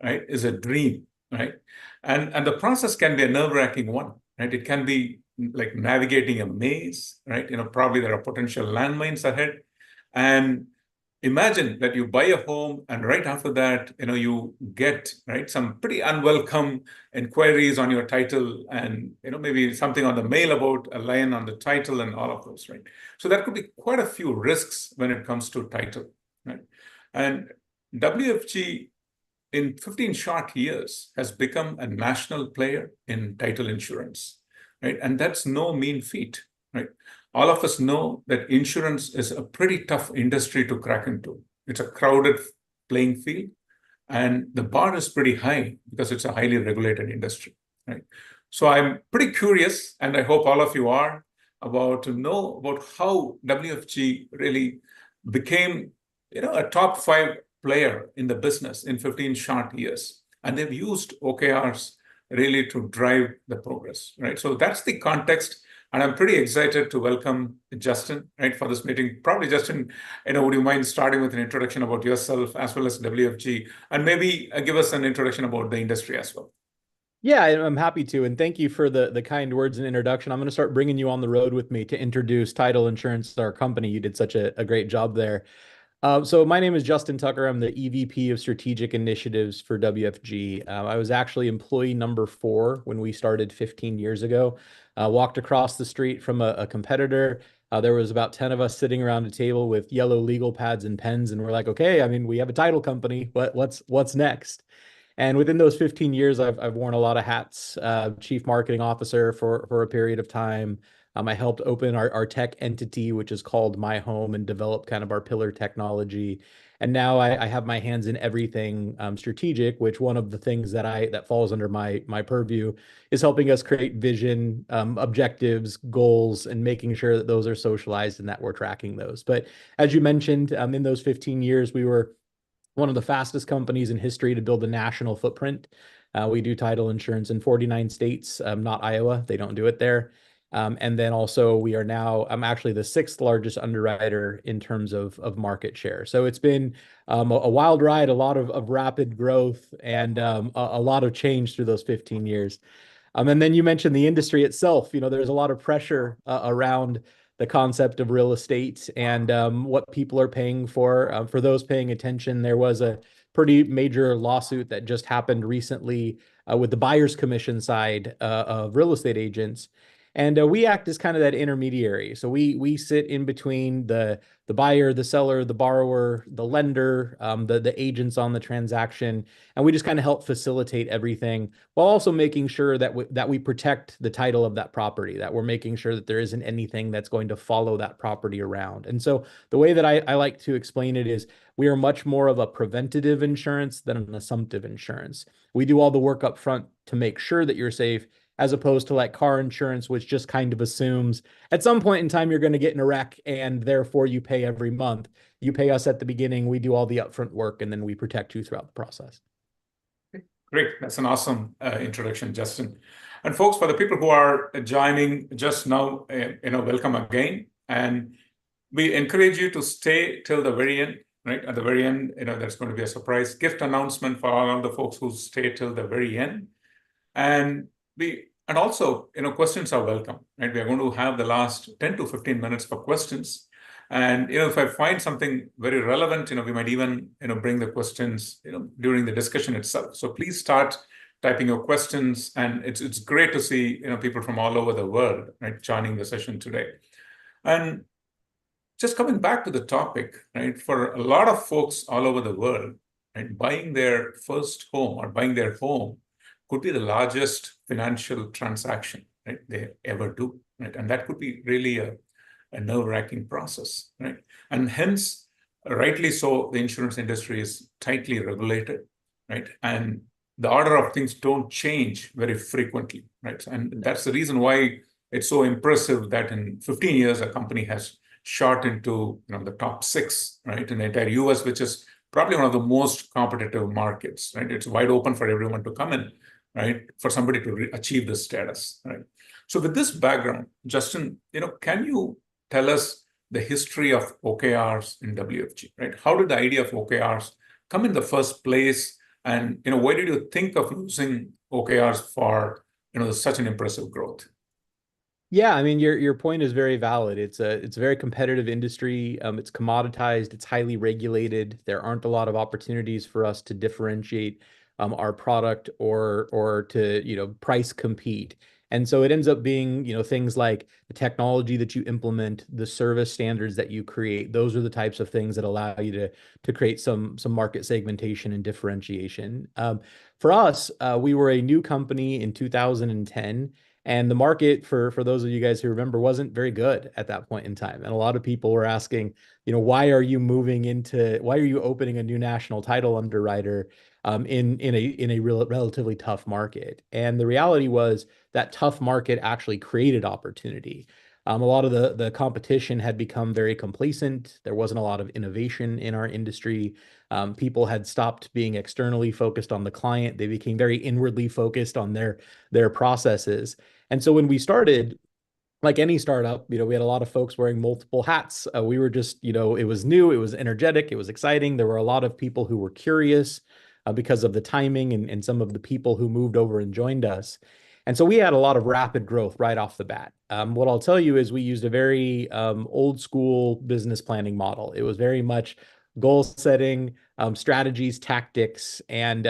right, is a dream, right? And the process can be a nerve-wracking one, right? It can be like navigating a maze, right? Probably there are potential landmines ahead. And imagine that you buy a home and right after that, you get, right, some pretty unwelcome inquiries on your title and, maybe something on the mail about a line on the title and all of those, right? So that could be quite a few risks when it comes to title, right? And WFG in 15 short years has become a national player in title insurance, right? And that's no mean feat, right? All of us know that insurance is a pretty tough industry to crack into. It's a crowded playing field, and the bar is pretty high because it's a highly regulated industry, right? So I'm pretty curious, and I hope all of you are, to know about how WFG really became, a top 5 player in the business in 15 short years. And they've used OKRs really to drive the progress, right? So that's the context. And I'm pretty excited to welcome Justin, right, for this meeting. Probably, Justin, would you mind starting with an introduction about yourself as well as WFG, and maybe give us an introduction about the industry as well? Yeah, I'm happy to. And thank you for the kind words and introduction. I'm going to start bringing you on the road with me to introduce Title Insurance, our company. You did such a great job there. So my name is Justin Tucker. I'm the EVP of Strategic Initiatives for WFG. I was actually employee number 4 when we started 15 years ago. Walked across the street from a competitor. There was about 10 of us sitting around a table with yellow legal pads and pens, and we're like, okay, I mean, we have a title company, but what's next? And within those 15 years, I've worn a lot of hats. Chief marketing officer for a period of time. I helped open our tech entity, which is called My Home, and develop kind of our pillar technology. And now I have my hands in everything strategic, which one of the things that falls under my purview is helping us create vision, objectives, goals, and making sure that those are socialized and that we're tracking those. But as you mentioned, in those 15 years, we were one of the fastest companies in history to build a national footprint. We do title insurance in 49 states, not Iowa. They don't do it there. And then also we are now, I'm actually the 6th largest underwriter in terms of market share. So it's been a wild ride, a lot of rapid growth, and a lot of change through those 15 years. And then you mentioned the industry itself. There's a lot of pressure around the concept of real estate and what people are paying for. For those paying attention, there was a pretty major lawsuit that just happened recently with the buyer's commission side of real estate agents. And we act as kind of that intermediary. So we sit in between the buyer, the seller, the borrower, the lender, the agents on the transaction, and we just kind of help facilitate everything while also making sure that we protect the title of that property, that we're making sure that there isn't anything that's going to follow that property around. And so the way that I like to explain it is we are much more of a preventative insurance than an assumptive insurance. We do all the work up front to make sure that you're safe, as opposed to like car insurance, which just kind of assumes at some point in time you're going to get in a wreck and therefore you pay every month. You pay us at the beginning, we do all the upfront work, and then we protect you throughout the process. Great. That's an awesome introduction, Justin. And folks, for the people who are joining just now, welcome again. And we encourage you to stay till the very end, right? At the very end, there's going to be a surprise gift announcement for all of the folks who stay till the very end. And also, questions are welcome, right? We are going to have the last 10 to 15 minutes for questions. And, if I find something very relevant, we might even, bring the questions, during the discussion itself. So please start typing your questions. And it's great to see, people from all over the world, right, joining the session today. And just coming back to the topic, right, for a lot of folks all over the world, right, buying their first home or buying their home could be the largest financial transaction, right, they ever do, right? And that could be really a nerve-wracking process, right? And hence, rightly so, the insurance industry is tightly regulated, right? And the order of things don't change very frequently, right? And that's the reason why it's so impressive that in 15 years, a company has shot into the top 6, right, in the entire US, which is probably one of the most competitive markets, right? It's wide open for everyone to come in, right, for somebody to achieve this status, right? So with this background, Justin, can you tell us the history of OKRs in WFG, right? How did the idea of OKRs come in the first place? And why did you think of using OKRs for such an impressive growth? Yeah, I mean your point is very valid. It's a very competitive industry. It's commoditized. It's highly regulated. There aren't a lot of opportunities for us to differentiate our product or to price compete. And so it ends up being things like the technology that you implement, the service standards that you create. Those are the types of things that allow you to create some market segmentation and differentiation. For us, we were a new company in 2010. And the market, for those of you guys who remember, wasn't very good at that point in time. And a lot of people were asking, why are you opening a new national title underwriter in a relatively tough market? And the reality was that tough market actually created opportunity. A lot of the competition had become very complacent. There wasn't a lot of innovation in our industry. People had stopped being externally focused on the client. They became very inwardly focused on their processes. And so when we started, like any startup, we had a lot of folks wearing multiple hats. We were just, it was new, it was energetic, it was exciting. There were a lot of people who were curious because of the timing and some of the people who moved over and joined us. And so we had a lot of rapid growth right off the bat. What I'll tell you is we used a very old school business planning model. It was very much goal setting, strategies, tactics, and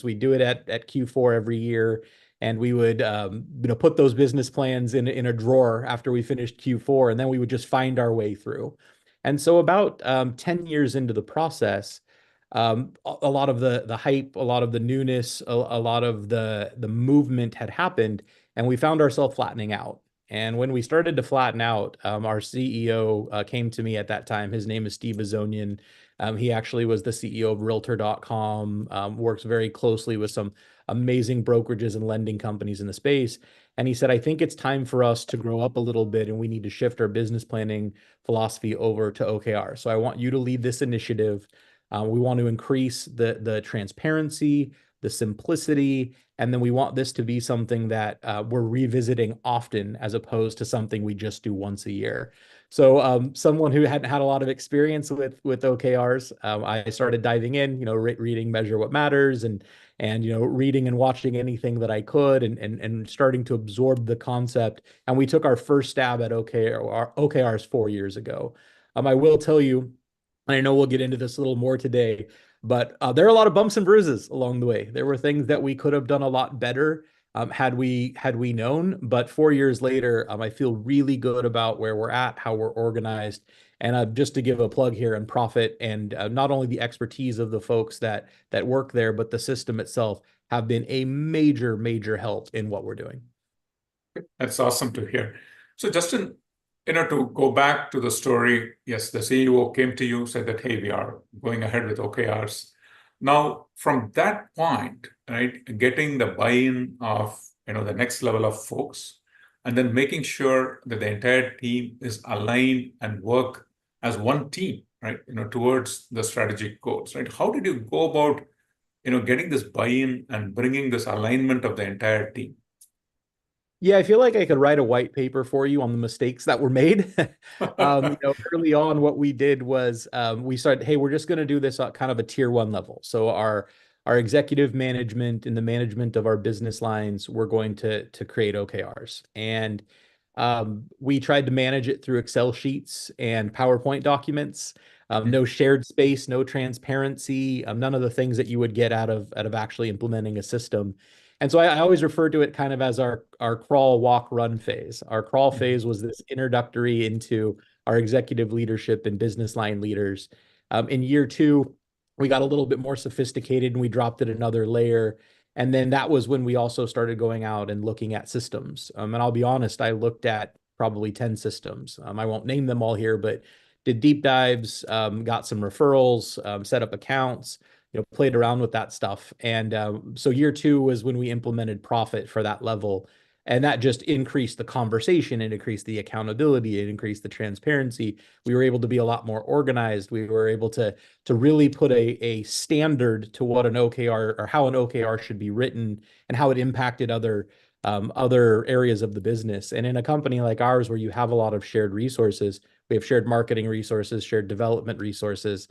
we do it at Q4 every year. And we would put those business plans in a drawer after we finished Q4, and then we would just find our way through. And so about 10 years into the process, a lot of the hype, a lot of the newness, a lot of the movement had happened, and we found ourselves flattening out. And when we started to flatten out, our CEO came to me at that time. His name is Steve Azonian. He actually was the CEO of Realtor.com, works very closely with some amazing brokerages and lending companies in the space. And he said, I think it's time for us to grow up a little bit and we need to shift our business planning philosophy over to OKR. So I want you to lead this initiative. We want to increase the transparency, the simplicity, and then we want this to be something that we're revisiting often as opposed to something we just do once a year. So someone who hadn't had a lot of experience with OKRs, I started diving in, reading Measure What Matters and reading and watching anything that I could and starting to absorb the concept. And we took our first stab at OKRs 4 years ago. I will tell you, and I know we'll get into this a little more today, but there are a lot of bumps and bruises along the way. There were things that we could have done a lot better had we known. But 4 years later, I feel really good about where we're at, how we're organized. And just to give a plug here and profit, and not only the expertise of the folks that work there, but the system itself have been a major, major help in what we're doing. That's awesome to hear. So Justin, to go back to the story, yes, the CEO came to you, said that, hey, we are going ahead with OKRs. Now, from that point, right, getting the buy-in of, the next level of folks, and then making sure that the entire team is aligned and work as one team, right, towards the strategic goals, right? How did you go about, getting this buy-in and bringing this alignment of the entire team? Yeah, I feel like I could write a white paper for you on the mistakes that were made. Early on, what we did was we started, hey, we're just going to do this at kind of a tier one level. So our executive management and the management of our business lines, we're going to create OKRs. And we tried to manage it through Excel sheets and PowerPoint documents. No shared space, no transparency, none of the things that you would get out of actually implementing a system. And so I always refer to it kind of as our crawl, walk, run phase. Our crawl phase was this introductory into our executive leadership and business line leaders. In year two, we got a little bit more sophisticated and we dropped it another layer. And then that was when we also started going out and looking at systems. And I'll be honest, I looked at probably 10 systems. I won't name them all here, but did deep dives, got some referrals, set up accounts, played around with that stuff. And so year two was when we implemented Profit for that level. And that just increased the conversation, it increased the accountability, it increased the transparency. We were able to be a lot more organized. We were able to really put a standard to what an OKR or how an OKR should be written and how it impacted other areas of the business. And in a company like ours, where you have a lot of shared resources, we have shared marketing resources, shared development resources.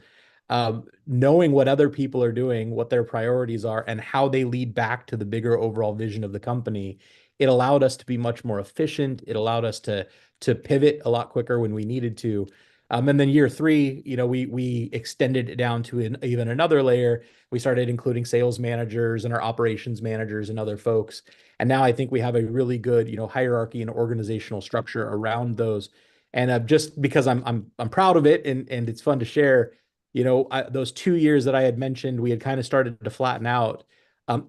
knowing what other people are doing, what their priorities are, and how they lead back to the bigger overall vision of the company, it allowed us to be much more efficient. It allowed us to pivot a lot quicker when we needed to. And then year three, we extended it down to even another layer. We started including sales managers and our operations managers and other folks. And now I think we have a really good, hierarchy and organizational structure around those. And just because I'm proud of it and it's fun to share, those 2 years that I had mentioned, we had kind of started to flatten out.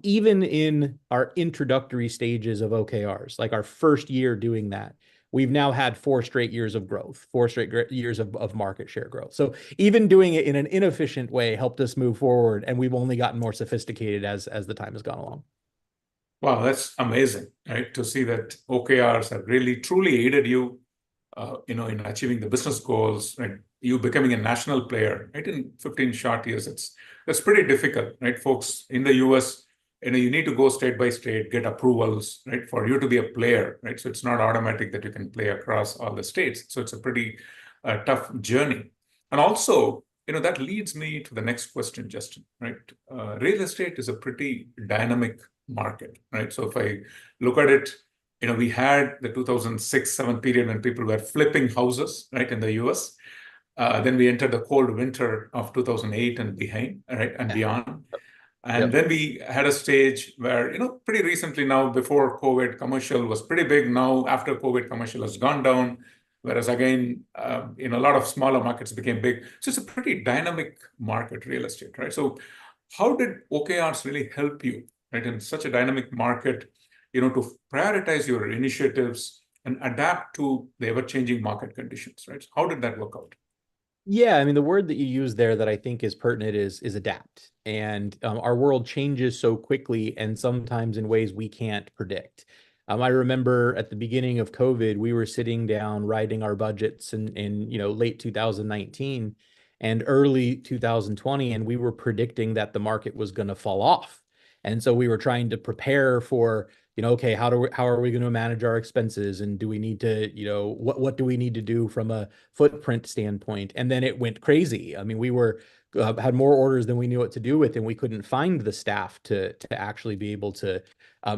Even in our introductory stages of OKRs, like our first year doing that, we've now had 4 straight years of growth, 4 straight years of market share growth. So even doing it in an inefficient way helped us move forward, and we've only gotten more sophisticated as the time has gone along. Wow, that's amazing, right? To see that OKRs have really truly aided you, in achieving the business goals, right? You becoming a national player, right? In 15 short years, that's pretty difficult, right? Folks in the US, you need to go state by state, get approvals, right? For you to be a player, right? So it's not automatic that you can play across all the states. So it's a pretty tough journey. And also, that leads me to the next question, Justin, right? Real estate is a pretty dynamic market, right? So if I look at it, we had the 2006-7 period when people were flipping houses, right, in the US. Then we entered the cold winter of 2008 and behind, right, and beyond. And then we had a stage where, pretty recently now, before COVID, commercial was pretty big. Now, after COVID, commercial has gone down. Whereas again, in a lot of smaller markets became big. So it's a pretty dynamic market, real estate, right? So how did OKRs really help you, right, in such a dynamic market, to prioritize your initiatives and adapt to the ever-changing market conditions, right? So how did that work out? Yeah, I mean, the word that you use there that I think is pertinent is adapt. And our world changes so quickly and sometimes in ways we can't predict. I remember at the beginning of COVID, we were sitting down writing our budgets in late 2019 and early 2020, and we were predicting that the market was going to fall off. And so we were trying to prepare for, okay, how are we going to manage our expenses? And do we need to, what do we need to do from a footprint standpoint? And then it went crazy. I mean, we had more orders than we knew what to do with, and we couldn't find the staff to actually be able to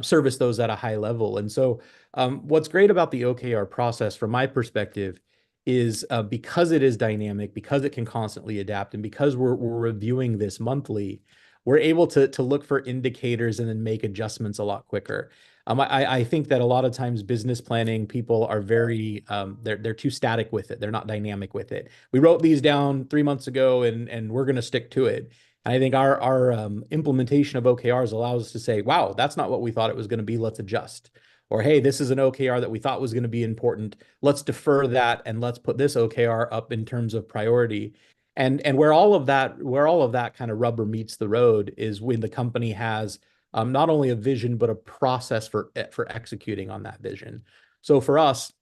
service those at a high level. And so what's great about the OKR process from my perspective is because it is dynamic, because it can constantly adapt, and because we're reviewing this monthly, we're able to look for indicators and then make adjustments a lot quicker. I think that a lot of times business planning people are very they're too static with it. They're not dynamic with it. We wrote these down 3 months ago and we're going to stick to it. And I think our implementation of OKRs allows us to say, wow, that's not what we thought it was going to be. Let's adjust. Or, hey, this is an OKR that we thought was going to be important. Let's defer that and let's put this OKR up in terms of priority. And where all of that kind of rubber meets the road is when the company has not only a vision, but a process for executing on that vision. So for us,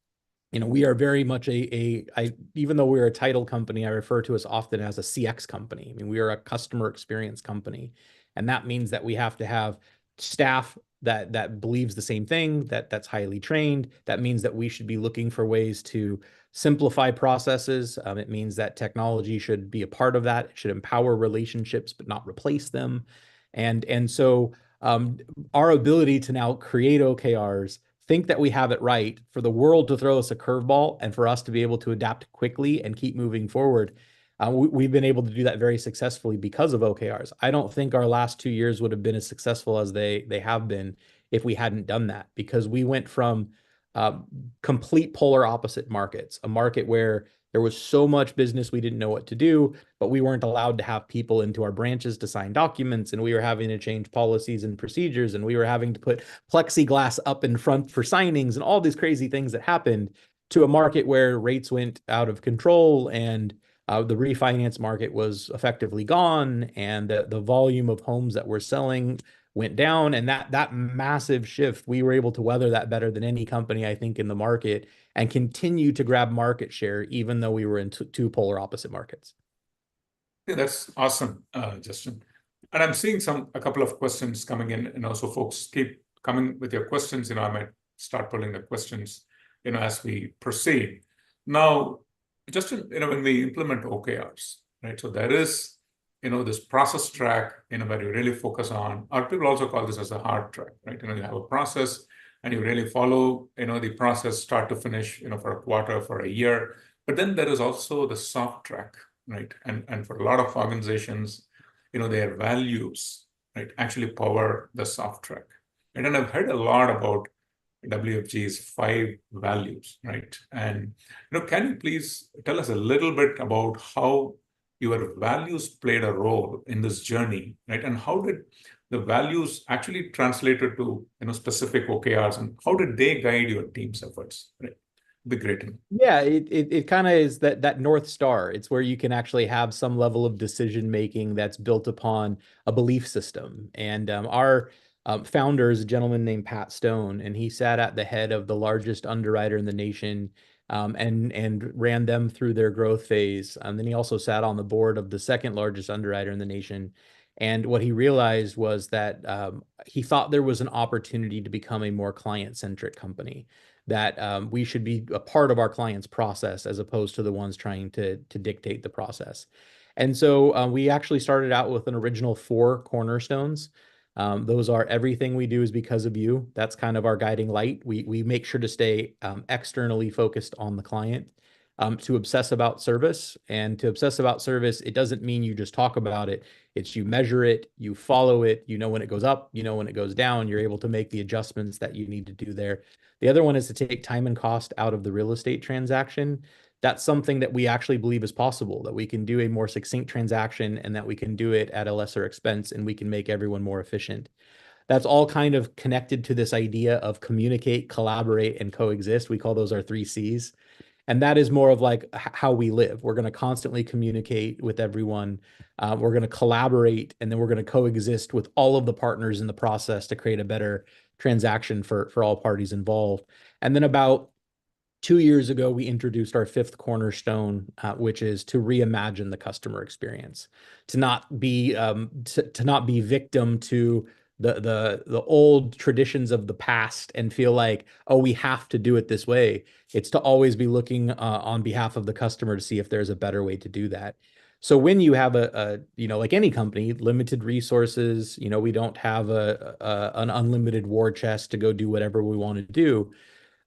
we are very much even though we're a title company, I refer to us often as a CX company. I mean, we are a customer experience company. And that means that we have to have staff that believes the same thing, that's highly trained. That means that we should be looking for ways to simplify processes. It means that technology should be a part of that. It should empower relationships, but not replace them. And so our ability to now create OKRs, think that we have it right, for the world to throw us a curveball and for us to be able to adapt quickly and keep moving forward. We've been able to do that very successfully because of OKRs. I don't think our last 2 years would have been as successful as they have been if we hadn't done that, because we went from complete polar opposite markets, a market where there was so much business we didn't know what to do, but we weren't allowed to have people into our branches to sign documents, and we were having to change policies and procedures, and we were having to put plexiglass up in front for signings and all these crazy things that happened, to a market where rates went out of control and the refinance market was effectively gone, and the volume of homes that we're selling went down. And that massive shift, we were able to weather that better than any company, I think, in the market, and continue to grab market share, even though we were in two polar opposite markets. Yeah, that's awesome, Justin. And I'm seeing a couple of questions coming in, so folks keep coming with your questions. I might start pulling the questions, as we proceed. Now, Justin, when we implement OKRs, right? So there is this process track, where you really focus on, or people also call this as a hard track, right? You have a process and you really follow, the process start to finish, for a quarter, for a year. But then there is also the soft track, right? And for a lot of organizations, their values, right, actually power the soft track. And I've heard a lot about WFG's 5 values, right? And can you please tell us a little bit about how your values played a role in this journey, right? And how did the values actually translated to specific OKRs, and how did they guide your team's efforts? Right? Be great. Yeah, it kind of is that North Star. It's where you can actually have some level of decision making that's built upon a belief system. And our founder is a gentleman named Pat Stone, and he sat at the head of the largest underwriter in the nation, and ran them through their growth phase. And then he also sat on the board of the second largest underwriter in the nation. And what he realized was that he thought there was an opportunity to become a more client-centric company, that we should be a part of our client's process as opposed to the ones trying to dictate the process. And so we actually started out with an original 4 cornerstones. Those are: everything we do is because of you. That's kind of our guiding light. We make sure to stay externally focused on the client. To obsess about service. And to obsess about service, it doesn't mean you just talk about it. It's you measure it, you follow it, you know when it goes up, you know when it goes down, you're able to make the adjustments that you need to do there. The other one is to take time and cost out of the real estate transaction. That's something that we actually believe is possible, that we can do a more succinct transaction and that we can do it at a lesser expense and we can make everyone more efficient. That's all kind of connected to this idea of communicate, collaborate, and coexist. We call those our 3 Cs. And that is more of like how we live. We're going to constantly communicate with everyone. We're going to collaborate, and then we're going to coexist with all of the partners in the process to create a better transaction for all parties involved. And then about 2 years ago, we introduced our 5th cornerstone, which is to reimagine the customer experience, to not be victim to the old traditions of the past and feel like, oh, we have to do it this way. It's to always be looking on behalf of the customer to see if there's a better way to do that. So when you have like any company, limited resources, we don't have an unlimited war chest to go do whatever we want to do.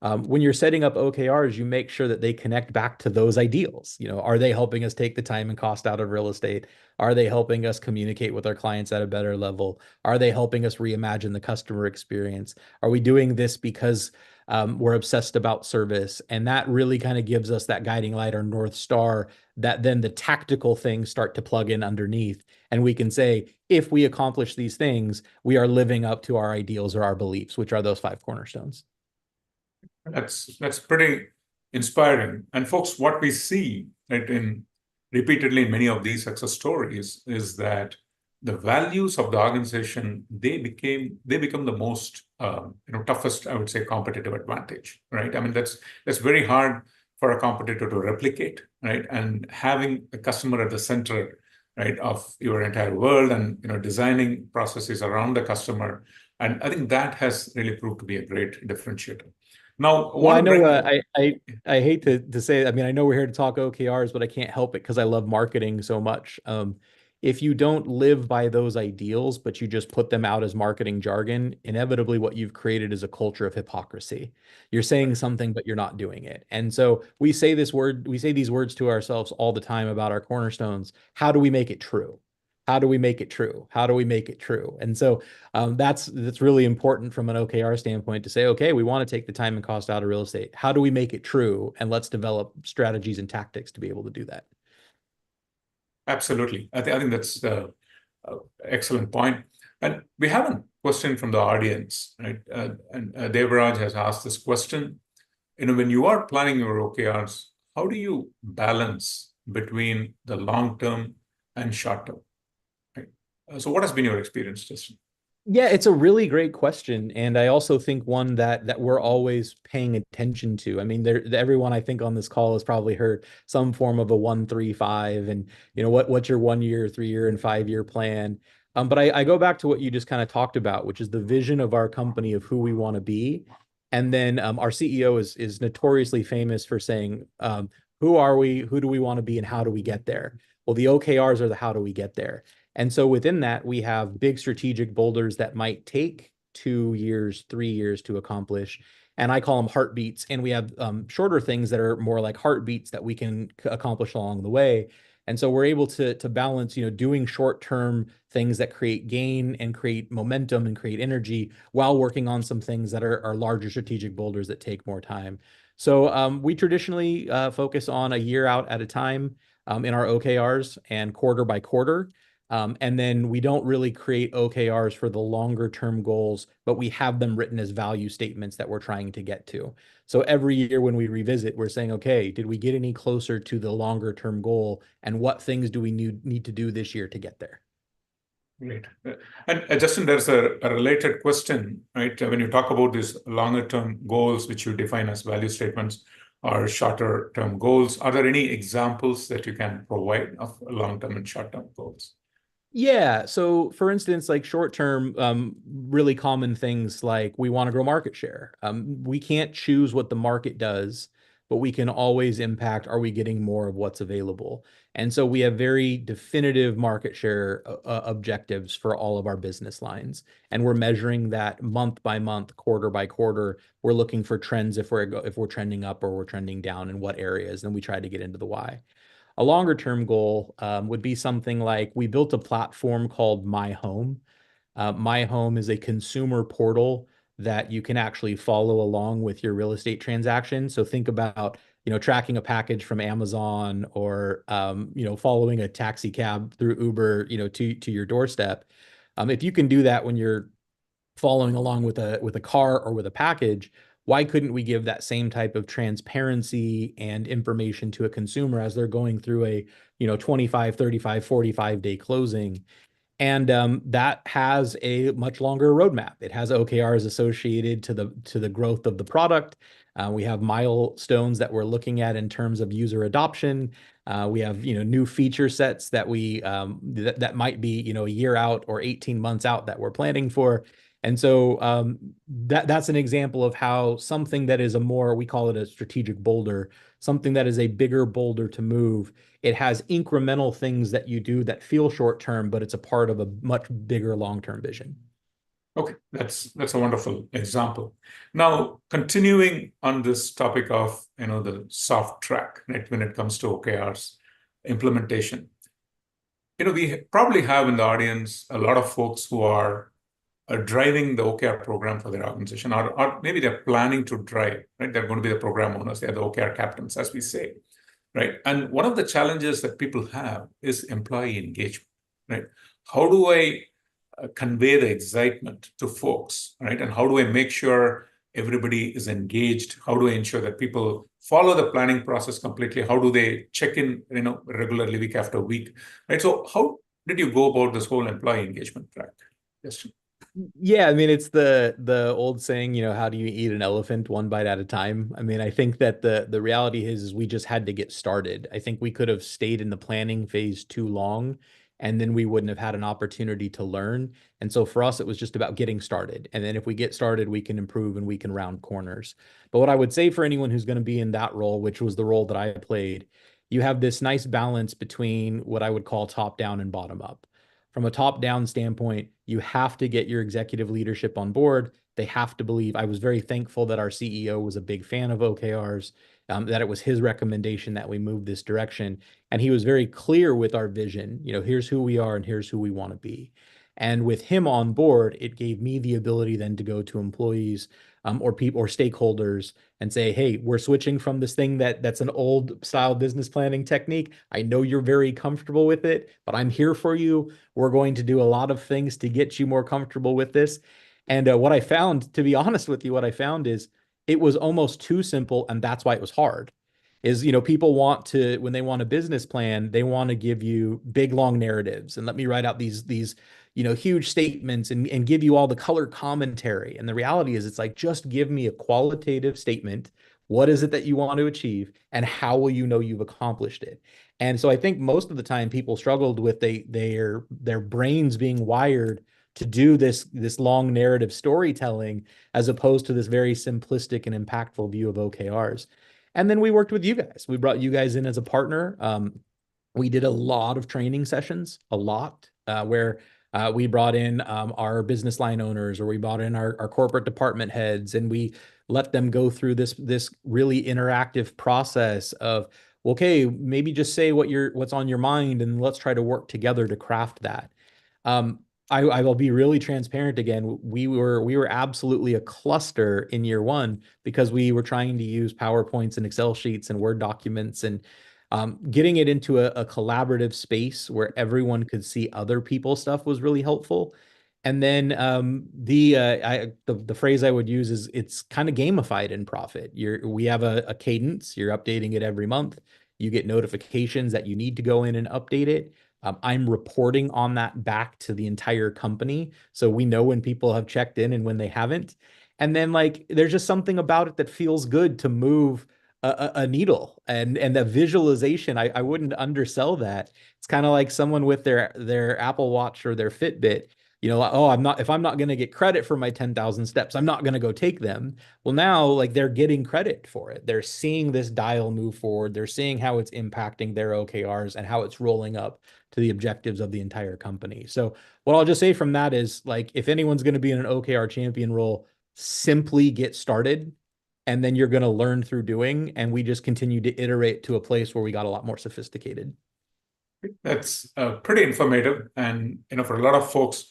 When you're setting up OKRs, you make sure that they connect back to those ideals. Are they helping us take the time and cost out of real estate? Are they helping us communicate with our clients at a better level? Are they helping us reimagine the customer experience? Are we doing this because we're obsessed about service? And that really kind of gives us that guiding light or North Star that then the tactical things start to plug in underneath. And we can say, if we accomplish these things, we are living up to our ideals or our beliefs, which are those 5 cornerstones. That's pretty inspiring. And folks, what we see, right, repeatedly in many of these success stories is that the values of the organization, they become the most toughest, I would say, competitive advantage, right? I mean, that's very hard for a competitor to replicate, right? And having the customer at the center, right, of your entire world, and designing processes around the customer, and I think that has really proved to be a great differentiator. Now, well, I know I hate to say, I mean, I know we're here to talk OKRs, but I can't help it because I love marketing so much. If you don't live by those ideals, but you just put them out as marketing jargon, inevitably what you've created is a culture of hypocrisy. You're saying something, but you're not doing it. And so we say these words to ourselves all the time about our cornerstones. How do we make it true? How do we make it true? How do we make it true? And so that's really important from an OKR standpoint to say, okay, we want to take the time and cost out of real estate. How do we make it true? And let's develop strategies and tactics to be able to do that. Absolutely. I think that's an excellent point. And we have a question from the audience, right? And Devraj has asked this question. When you are planning your OKRs, how do you balance between the long-term and short-term? Right? So what has been your experience, Justin? Yeah, it's a really great question. And I also think one that we're always paying attention to. I mean, everyone I think on this call has probably heard some form of a 1-3-5 and, what's your 1 year, 3 year, and 5 year plan. But I go back to what you just kind of talked about, which is the vision of our company of who we want to be. And then our CEO is notoriously famous for saying, who are we? Who do we want to be? And how do we get there? Well, the OKRs are the how do we get there. And so within that, we have big strategic boulders that might take 2 years, 3 years to accomplish. And I call them heartbeats. And we have shorter things that are more like heartbeats that we can accomplish along the way. And so we're able to balance, doing short-term things that create gain and create momentum and create energy while working on some things that are larger strategic boulders that take more time. So we traditionally focus on a year out at a time in our OKRs and quarter by quarter. And then we don't really create OKRs for the longer term goals, but we have them written as value statements that we're trying to get to. So every year when we revisit, we're saying, okay, did we get any closer to the longer term goal? And what things do we need to do this year to get there? Great. And Justin, there's a related question, right? When you talk about these longer term goals, which you define as value statements or shorter term goals, are there any examples that you can provide of long term and short term goals? Yeah. So for instance, like short term, really common things like we want to grow market share. We can't choose what the market does, but we can always impact, are we getting more of what's available? And so we have very definitive market share objectives for all of our business lines. And we're measuring that month by month, quarter by quarter. We're looking for trends if we're trending up or we're trending down in what areas, and we try to get into the why. A longer term goal would be something like we built a platform called My Home. My Home is a consumer portal that you can actually follow along with your real estate transaction. So think about, tracking a package from Amazon or, following a taxi cab through Uber, to your doorstep. If you can do that when you're following along with a car or with a package, why couldn't we give that same type of transparency and information to a consumer as they're going through a 25, 35, 45-day closing? And that has a much longer roadmap. It has OKRs associated to the growth of the product. We have milestones that we're looking at in terms of user adoption. We have new feature sets that that might be a year out or 18 months out that we're planning for. And so that's an example of how something that is we call it a strategic boulder, something that is a bigger boulder to move. It has incremental things that you do that feel short term, but it's a part of a much bigger long-term vision. Okay, that's a wonderful example. Now, continuing on this topic of the soft track, right, when it comes to OKRs implementation, we probably have in the audience a lot of folks who are driving the OKR program for their organization, or maybe they're planning to drive, right? They're going to be the program owners, they're the OKR captains, as we say, right? And one of the challenges that people have is employee engagement, right? How do I convey the excitement to folks, right? And how do I make sure everybody is engaged? How do I ensure that people follow the planning process completely? How do they check in, regularly, week after week, right? So how did you go about this whole employee engagement track? Yes. Yeah, I mean, it's the old saying, how do you eat an elephant one bite at a time? I mean, I think that the reality is we just had to get started. I think we could have stayed in the planning phase too long, and then we wouldn't have had an opportunity to learn. And so for us, it was just about getting started. And then if we get started, we can improve and we can round corners. But what I would say for anyone who's going to be in that role, which was the role that I played, you have this nice balance between what I would call top down and bottom up. From a top-down standpoint, you have to get your executive leadership on board. They have to believe. I was very thankful that our CEO was a big fan of OKRs, that it was his recommendation that we move this direction. And he was very clear with our vision. Here's who we are and here's who we want to be. And with him on board, it gave me the ability then to go to employees or people or stakeholders and say, hey, we're switching from this thing that's an old style business planning technique. I know you're very comfortable with it, but I'm here for you. We're going to do a lot of things to get you more comfortable with this. And what I found, to be honest with you, what I found is it was almost too simple, and that's why it was hard. Is, people want to, when they want a business plan, they want to give you big, long narratives and let me write out these huge statements and give you all the color commentary. And the reality is, it's like, just give me a qualitative statement. What is it that you want to achieve? And how will you know you've accomplished it? And so I think most of the time people struggled with their brains being wired to do this long narrative storytelling as opposed to this very simplistic and impactful view of OKRs. And then we worked with you guys. We brought you guys in as a partner. We did a lot of training sessions, a lot, where we brought in our business line owners, or we brought in our corporate department heads, and we let them go through this really interactive process of, okay, maybe just say what's on your mind, and let's try to work together to craft that. I will be really transparent again. We were absolutely a cluster in year one because we were trying to use PowerPoints and Excel sheets and Word documents, and getting it into a collaborative space where everyone could see other people's stuff was really helpful. And then the phrase I would use is it's kind of gamified in Profit. We have a cadence. You're updating it every month. You get notifications that you need to go in and update it. I'm reporting on that back to the entire company, so we know when people have checked in and when they haven't. And then like there's just something about it that feels good to move a needle, and the visualization. I wouldn't undersell that. It's kind of like someone with their Apple Watch or their Fitbit. Like, oh, if I'm not going to get credit for my 10,000 steps, I'm not going to go take them. Well, now like they're getting credit for it. They're seeing this dial move forward. They're seeing how it's impacting their OKRs and how it's rolling up to the objectives of the entire company. So what I'll just say from that is, like, if anyone's going to be in an OKR champion role, simply get started, and then you're going to learn through doing. And we just continue to iterate to a place where we got a lot more sophisticated. That's pretty informative. And, for a lot of folks,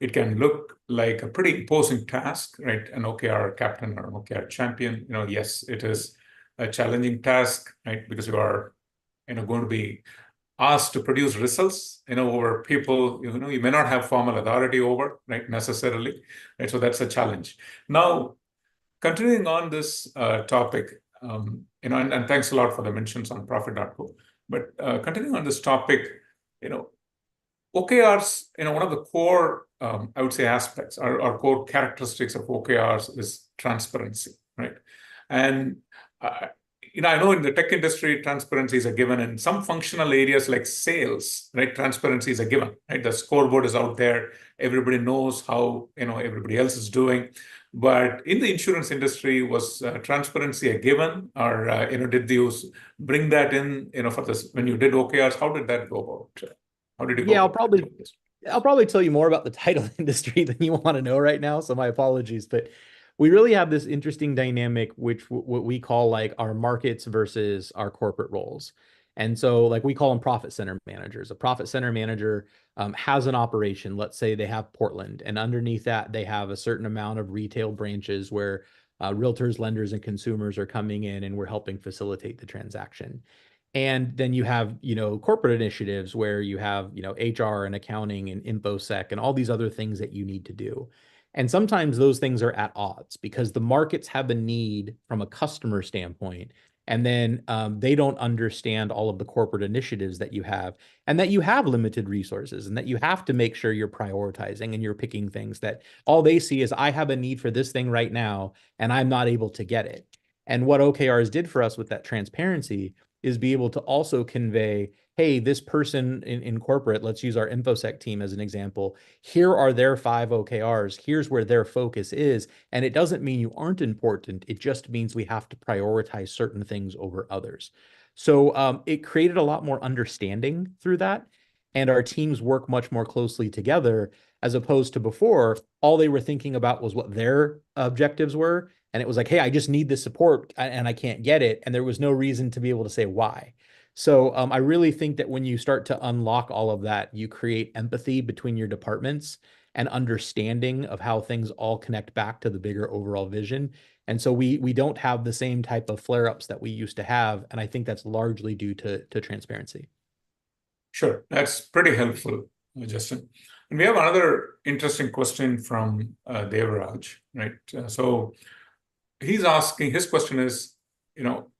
it can look like a pretty imposing task, right? An OKR captain or an OKR champion. Yes, it is a challenging task, right? Because you are, going to be asked to produce results, over people, you may not have formal authority over, right, necessarily, right? So that's a challenge. Now, continuing on this topic, and thanks a lot for the mentions on Profit.co, but continuing on this topic, OKRs, one of the core, I would say, aspects, or core characteristics of OKRs is transparency, right? And I know in the tech industry, transparency is a given. In some functional areas like sales, right, transparency is a given, right? The scoreboard is out there. Everybody knows how, everybody else is doing. But in the insurance industry, was transparency a given? Or, did you bring that in, for this, when you did OKRs, how did that go about? How did you go Yeah, about I'll probably tell you more about the title industry than you want to know right now. So my apologies, but we really have this interesting dynamic, which what we call like our markets versus our corporate roles. And so like we call them profit center managers. A profit center manager has an operation. Let's say they have Portland, and underneath that, they have a certain amount of retail branches where realtors, lenders, and consumers are coming in, and we're helping facilitate the transaction. And then you have, corporate initiatives where you have, HR and accounting and InfoSec and all these other things that you need to do. And sometimes those things are at odds because the markets have a need from a customer standpoint. And then they don't understand all of the corporate initiatives that you have, and that you have limited resources, and that you have to make sure you're prioritizing and you're picking things that all they see is, I have a need for this thing right now, and I'm not able to get it. And what OKRs did for us with that transparency is be able to also convey, hey, this person in corporate, let's use our InfoSec team as an example. Here are their 5 OKRs. Here's where their focus is. And it doesn't mean you aren't important. It just means we have to prioritize certain things over others. So it created a lot more understanding through that. And our teams work much more closely together, as opposed to before, all they were thinking about was what their objectives were. And it was like, hey, I just need this support and I can't get it. And there was no reason to be able to say why. So I really think that when you start to unlock all of that, you create empathy between your departments and understanding of how things all connect back to the bigger overall vision. And so we don't have the same type of flare-ups that we used to have. And I think that's largely due to transparency. Sure, that's pretty helpful, Justin. And we have another interesting question from Devraj, right? So he's asking, his question is,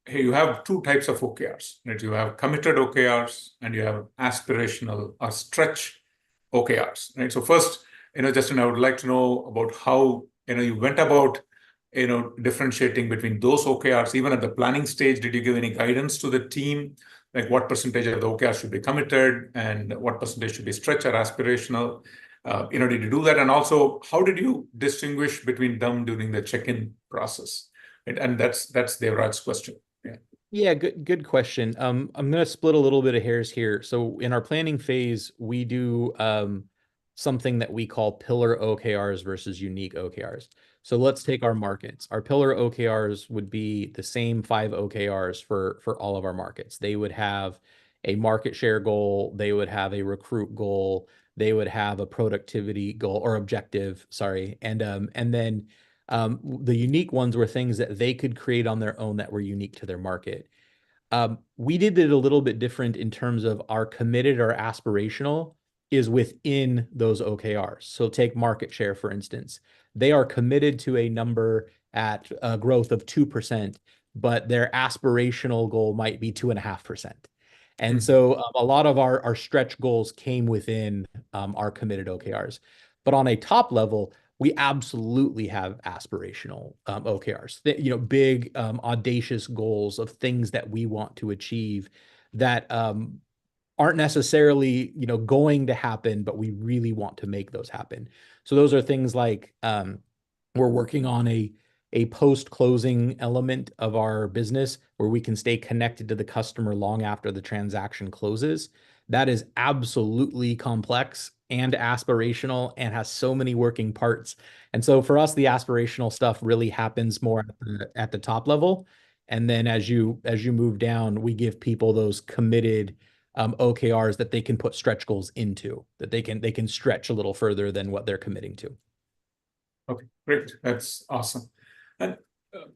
hey, you have 2 types of OKRs, right? You have committed OKRs and you have aspirational or stretch OKRs, right? So first, Justin, I would like to know about how, you went about, differentiating between those OKRs, even at the planning stage. Did you give any guidance to the team? Like what percentage of the OKRs should be committed and what percentage should be stretch or aspirational? Did you do that? And also, how did you distinguish between them during the check-in process? Right? And that's Devraj's question. Yeah. Yeah, good question. I'm going to split a little bit of hairs here. So in our planning phase, we do something that we call pillar OKRs versus unique OKRs. So let's take our markets. Our pillar OKRs would be the same 5 OKRs for all of our markets. They would have a market share goal, they would have a recruit goal, they would have a productivity goal or objective, sorry, and then the unique ones were things that they could create on their own that were unique to their market. We did it a little bit different in terms of our committed or aspirational is within those OKRs. So take market share, for instance. They are committed to a number at a growth of 2%, but their aspirational goal might be 2.5%. And Mhm. so a lot of our stretch goals came within our committed OKRs. But on a top level, we absolutely have aspirational OKRs, big, audacious goals of things that we want to achieve that aren't necessarily, going to happen, but we really want to make those happen. So those are things like we're working on a post-closing element of our business where we can stay connected to the customer long after the transaction closes. That is absolutely complex and aspirational and has so many working parts. And so for us, the aspirational stuff really happens more at the top level. And then as you move down, we give people those committed OKRs that they can put stretch goals into, that they can stretch a little further than what they're committing to. Okay, great. That's awesome. And uh,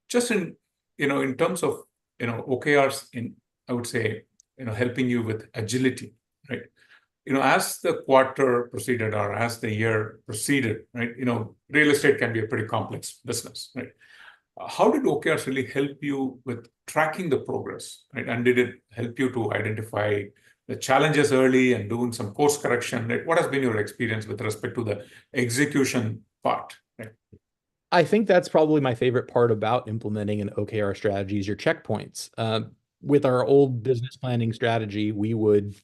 just in terms of, OKRs I would say, helping you with agility, right? As the quarter proceeded or as the year proceeded, right, real estate can be a pretty complex business, right? How did OKRs really help you with tracking the progress, right? And did it help you to identify the challenges early and doing some course correction, right? What has been your experience with respect to the execution part, right? I think that's probably my favorite part about implementing an OKR strategy is your checkpoints. With our old business planning strategy, we would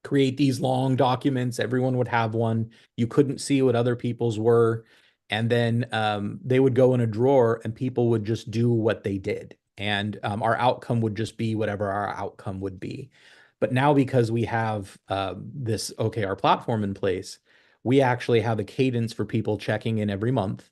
create these long documents. Everyone would have one. You couldn't see what other people's were. And then they would go in a drawer and people would just do what they did. And our outcome would just be whatever our outcome would be. But now, because we have this OKR platform in place, we actually have a cadence for people checking in every month.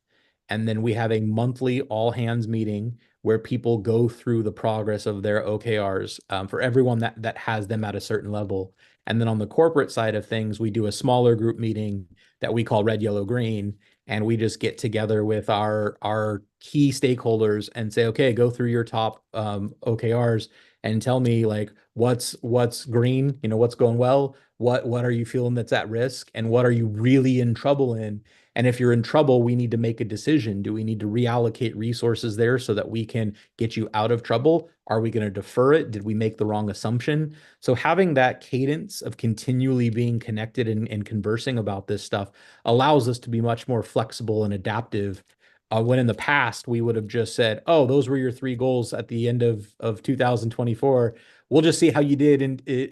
And then we have a monthly all hands meeting where people go through the progress of their OKRs for everyone that has them at a certain level. And then on the corporate side of things, we do a smaller group meeting that we call red, yellow, green. And we just get together with our key stakeholders and say, okay, go through your top OKRs and tell me like what's green, what's going well, what are you feeling that's at risk, and what are you really in trouble in? And if you're in trouble, we need to make a decision. Do we need to reallocate resources there so that we can get you out of trouble? Are we going to defer it? Did we make the wrong assumption? So having that cadence of continually being connected and conversing about this stuff allows us to be much more flexible and adaptive. When in the past we would have just said, "Oh, those were your 3 goals at the end of 2024. We'll just see how you did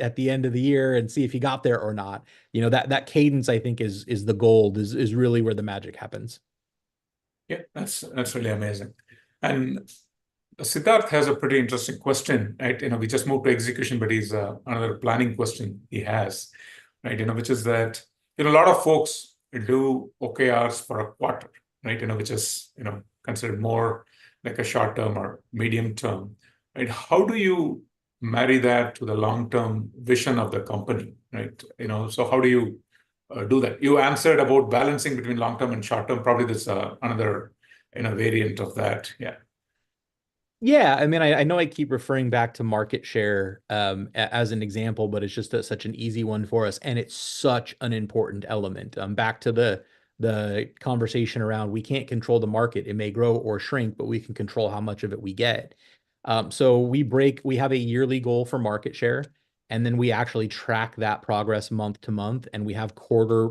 at the end of the year and see if you got there or not." That cadence, I think, is the gold, is really where the magic happens. Yeah, that's really amazing. And Siddharth has a pretty interesting question, right? We just moved to execution, but he's another planning question he has, right? Which is that a lot of folks do OKRs for a quarter, right? Which is considered more like a short term or medium term, right? How do you marry that to the long term vision of the company, right? So how do you do that? You answered about balancing between long term and short term. Probably there's another variant of that, yeah. Yeah, I mean, I know I keep referring back to market share as an example, but it's just such an easy one for us, and it's such an important element. Back to the conversation around we can't control the market; it may grow or shrink, but we can control how much of it we get. So we have a yearly goal for market share, and then we actually track that progress month to month, and we have quarter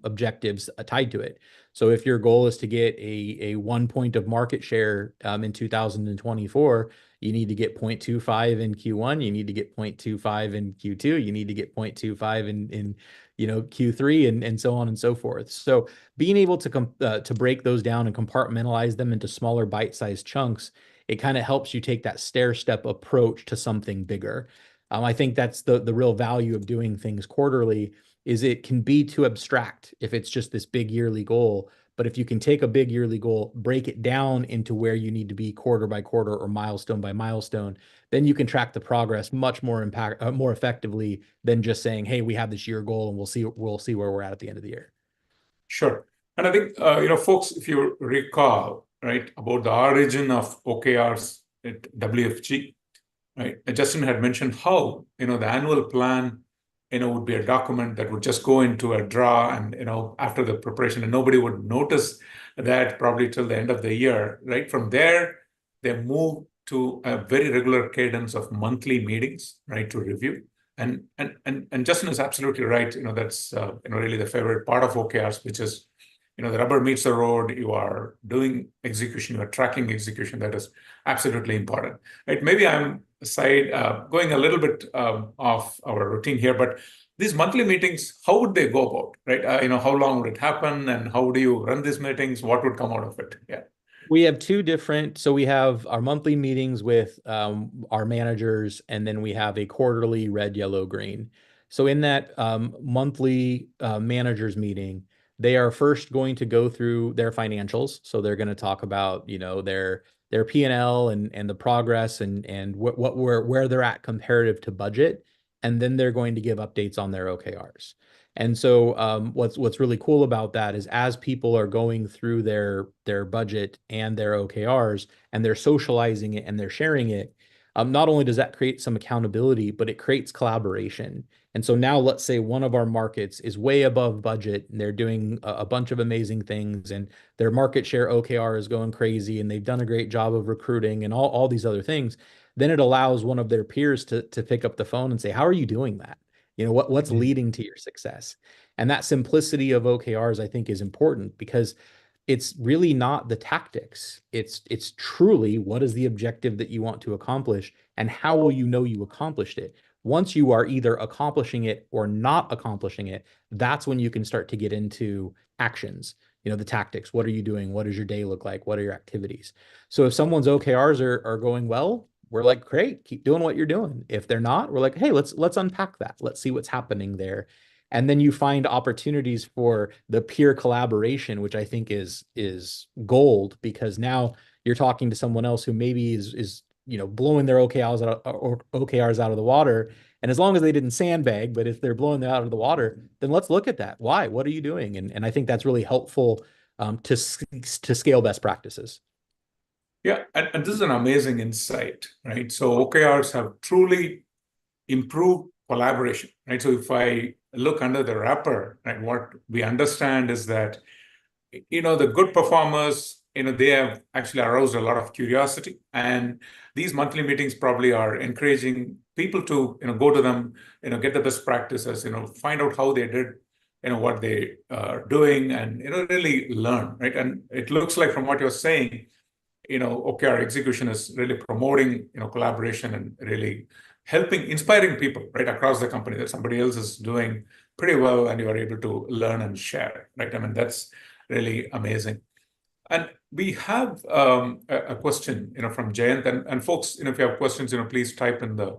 objectives tied to it. So if your goal is to get a 1 point of market share in 2024, you need to get 0.25 in Q1, you need to get 0.25 in Q2, you need to get 0.25 in Q3 and so on and so forth. So being able to break those down and compartmentalize them into smaller bite-sized chunks it kind of helps you take that stair step approach to something bigger. I think that's the real value of doing things quarterly, is it can be too abstract if it's just this big yearly goal. But if you can take a big yearly goal, break it down into where you need to be quarter by quarter or milestone by milestone, then you can track the progress much more more effectively than just saying, "Hey, we have this year goal, and we'll see where we're at the end of the year." Sure. And I think, folks, if you recall, right, about the origin of OKRs at WFG, right, Justin had mentioned how, the annual plan, would be a document that would just go into a drawer and, after the preparation, and nobody would notice that probably till the end of the year, right? From there, they moved to a very regular cadence of monthly meetings, right, to review. And Justin is absolutely right. That's really the favorite part of OKRs, which is, the rubber meets the road. You are doing execution, you are tracking execution. That is absolutely important, right? Maybe I'm going a little bit off our routine here, but these monthly meetings, how would they go about, right? How long would it happen, and how do you run these meetings? What would come out of it? Yeah. We have two different, so we have our monthly meetings with our managers, and then we have a quarterly red, yellow, green. So in that monthly managers meeting, they are first going to go through their financials. So they're going to talk about, their P&L and the progress and where they're at comparative to budget. And then they're going to give updates on their OKRs. And so what's really cool about that is, as people are going through their budget and their OKRs, and they're socializing it and they're sharing it, not only does that create some accountability, but it creates collaboration. And so now let's say one of our markets is way above budget, and they're doing a bunch of amazing things, and their market share OKR is going crazy, and they've done a great job of recruiting and all these other things. Then it allows one of their peers to pick up the phone and say, "How are you doing that? What's leading to your success?" And that simplicity of OKRs, I think, is important, because it's really not the tactics. It's truly, what is the objective that you want to accomplish, and how will you know you accomplished it? Once you are either accomplishing it or not accomplishing it, that's when you can start to get into actions. The tactics. What are you doing? What does your day look like? What are your activities? So if someone's OKRs are going well, we're like, great, keep doing what you're doing. If they're not, we're like, hey, let's unpack that. Let's see what's happening there. And then you find opportunities for the peer collaboration, which I think is gold, because now you're talking to someone else who maybe is blowing their OKRs out of the water. And as long as they didn't sandbag, but if they're blowing them out of the water, then let's look at that. Why? What are you doing? And I think that's really helpful to scale best practices. Yeah, and this is an amazing insight, right? So OKRs have truly improved collaboration, right? So if I look under the wrapper, right, what we understand is that, the good performers, they have actually aroused a lot of curiosity. And these monthly meetings probably are encouraging people to, go to them, get the best practices, find out how they did, what they are doing, and, really learn, right? And it looks like, from what you're saying, OKR execution is really promoting, collaboration, and really inspiring people, right, across the company, that somebody else is doing pretty well and you are able to learn and share, right? I mean, that's really amazing. And we have a question, from Jayant, and folks, if you have questions, please type in the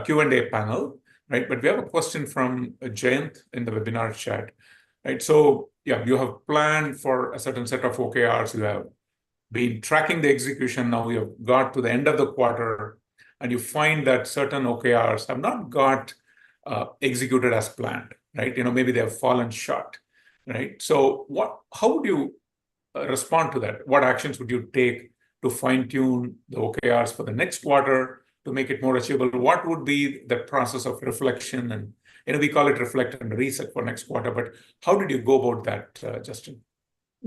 Q&A panel, right? But we have a question from Jayant in the webinar chat, right? So yeah, you have planned for a certain set of OKRs, you have been tracking the execution. Now you have got to the end of the quarter, and you find that certain OKRs have not got executed as planned, right? Maybe they have fallen short, right? So how would you respond to that? What actions would you take to fine-tune the OKRs for the next quarter to make it more achievable? What would be the process of reflection? And we call it reflect and reset for next quarter, but how did you go about that, Justin?